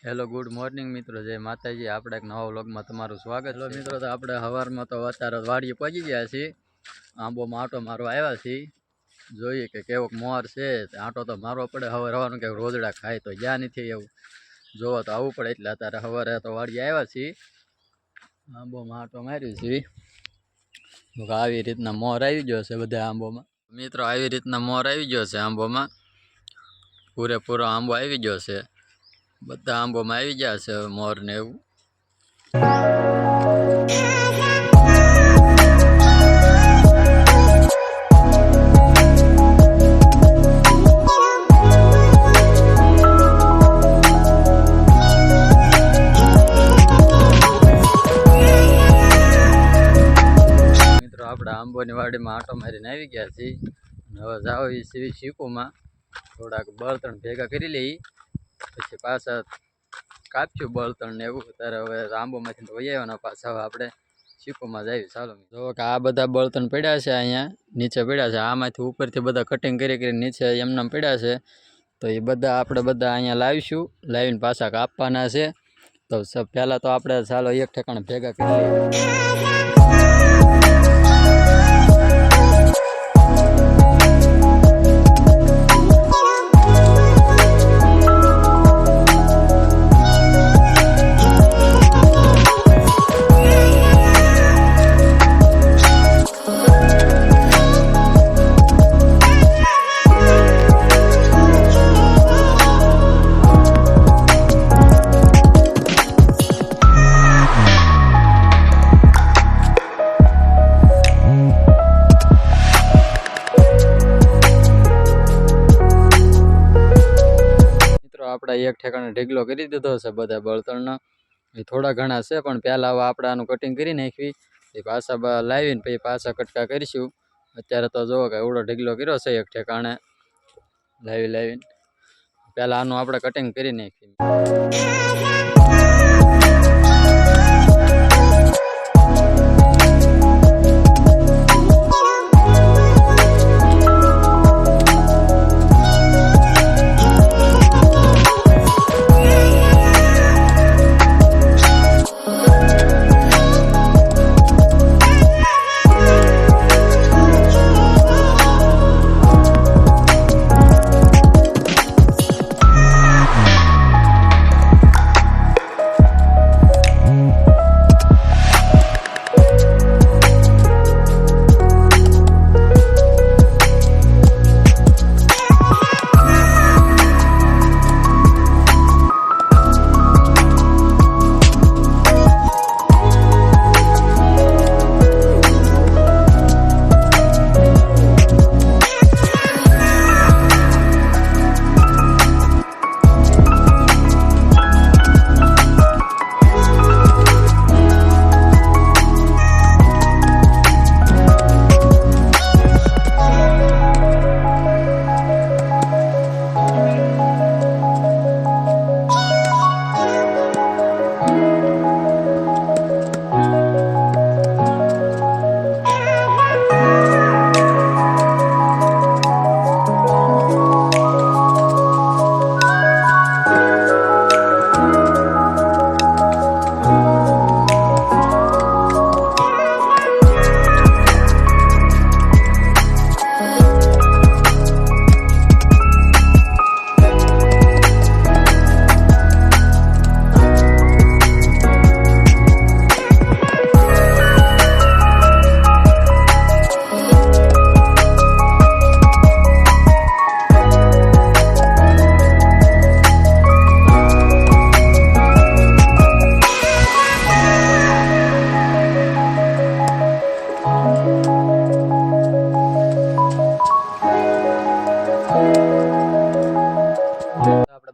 Hello good morning મિત્રો, જય માતાજી। આપણે એક નવા વ્લોગમાં તમારું સ્વાગત છે। મિત્રો તો આપણે સવારમાં તો અત્યારે વાડીએ પહોંચી ગયા છીએ। આંબોમાં આંટો મારવા આવ્યા છીએ। જોઈએ કે કેવોક મોર છે। આંટો તો મારવો પડે, સવારનું કે રોજડા ખાય તો જ્યાં નથી એવું જોવા તો આવવું પડે, એટલે અત્યારે સવારે તો વાડીએ આવ્યા છીએ। આંબોમાં આંટો માર્યું છીએ। આવી રીતના મોર આવી ગયો છે બધા આંબોમાં। મિત્રો આવી રીતના મોર આવી ગયો છે આંબોમાં, પૂરેપૂરો આંબો આવી ગયો છે। બધા આંબોમાં આવી ગયા છે મોર ને એવું। મિત્રો આપણે આંબોની વાડીમાં આંટો મારીને આવી ગયા છીએ। હવે જાવ એ શીકુમાં થોડાક બળતણ ભેગા કરી લઈ, પછી પાછા કાપ્યું બળતણ ને એવું। ત્યારે હવે આંબોમાંથી વહી આવવાના પાછા હવે આપણે શીકોમાં જઈએ। ચાલો જો કે આ બધા બળતણ પડ્યા છે, અહીંયા નીચે પડ્યા છે। આમાંથી ઉપરથી બધા કટિંગ કરી નીચે એમને પડ્યા છે, તો એ બધા આપણે બધા અહીંયા લાવીશું, લાવીને પાછા કાપવાના છે। તો પહેલાં તો આપણે ચાલો એક ઠેકાણે ભેગા કરી લઈએ। આપણે એક ઠેકાણે ઢીગલો કરી દીધો છે બધા બળતણનો, એ થોડા ઘણા છે, પણ પહેલાં હવે આપણે આનું કટિંગ કરી નાખવી, એ પાછા લાવીને પછી પાછા કટકા કરીશું। અત્યારે તો જુઓ કે એવડો ઢીગલો કર્યો છે એક ઠેકાણે લાવીને પહેલાં આનું આપણે કટિંગ કરી નાખવી।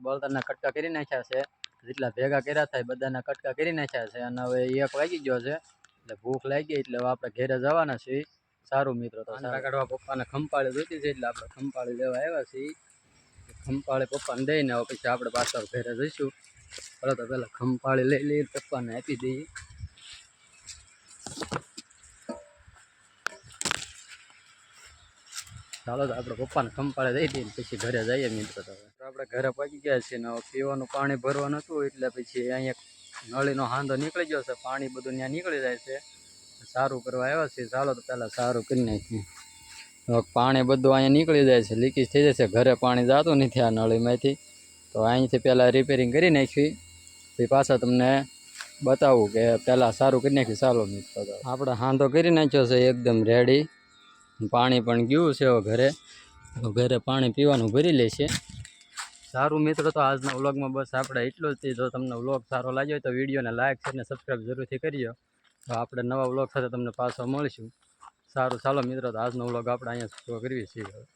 બળતણના કટકા કરી નાખ્યા છે, જેટલા ભેગા કર્યા થાય બધાના કટકા કરી નાખ્યા છે। અને હવે 1 વાગી ગયો છે, એટલે ભૂખ લાગી એટલે હવે આપણે ઘેરે જવાના છીએ। સારું મિત્રો, તો સારા કાઢવા પપ્પાને ખંપાળી જોઈતી છે, એટલે આપણે ખંપાળી લેવા આવ્યા છીએ। ખંપાળી પપ્પાને દઈને હવે પછી આપણે પાછળ ઘેરે જઈશું। ચાલો તો પહેલાં ખંપાળી લઈ લઈએ, પપ્પાને આપી દઈએ। ચાલો તો આપણે પપ્પાને કંપાળે દઈ દઈએ પછી ઘરે જઈએ મિત્રો. તો આપણે ઘરે પહોંચી ગયા છીએ ને હવે પીવાનું પાણી ભરવાનું હતું એટલે પછી અહીંયા નળીનો હાંધો નીકળી ગયો છે, પાણી બધું ત્યાં નીકળી જાય છે. સારું કરવા આવ્યા છીએ, ચાલો તો પહેલાં સારું કરી નાખીએ. હવે પાણી બધું અહીંયા નીકળી જાય છે, લીકેજ થઈ જશે, ઘરે પાણી જતું નથી આ નળીમાંથી. તો અહીંથી પહેલાં રિપેરિંગ કરી નાખી પછી પાછા તમને બતાવું કે પહેલાં સારું કરી નાખ્યું. ચાલો મિત્રો, તો આપણે હાંધો કરી નાખ્યો છે એકદમ રેડી. પાણી પણ ગયું છે હવે ઘરે પાણી પીવાનું ભરી લેશે. સારું મિત્રો, તો આજના વ્લોગમાં બસ આપણે એટલું જ. જો તમને વ્લોગ સારો લાગ્યો હોય તો વિડીયોને લાઇક છે અને સબસ્ક્રાઈબ જરૂરથી કરજો. તો આપણે નવા વ્લોગ સાથે તમને પાછો મળીશું. સારું ચાલો મિત્રો, તો આજનો વ્લોગ આપણે અહીંયા શરૂ કરીએ છીએ.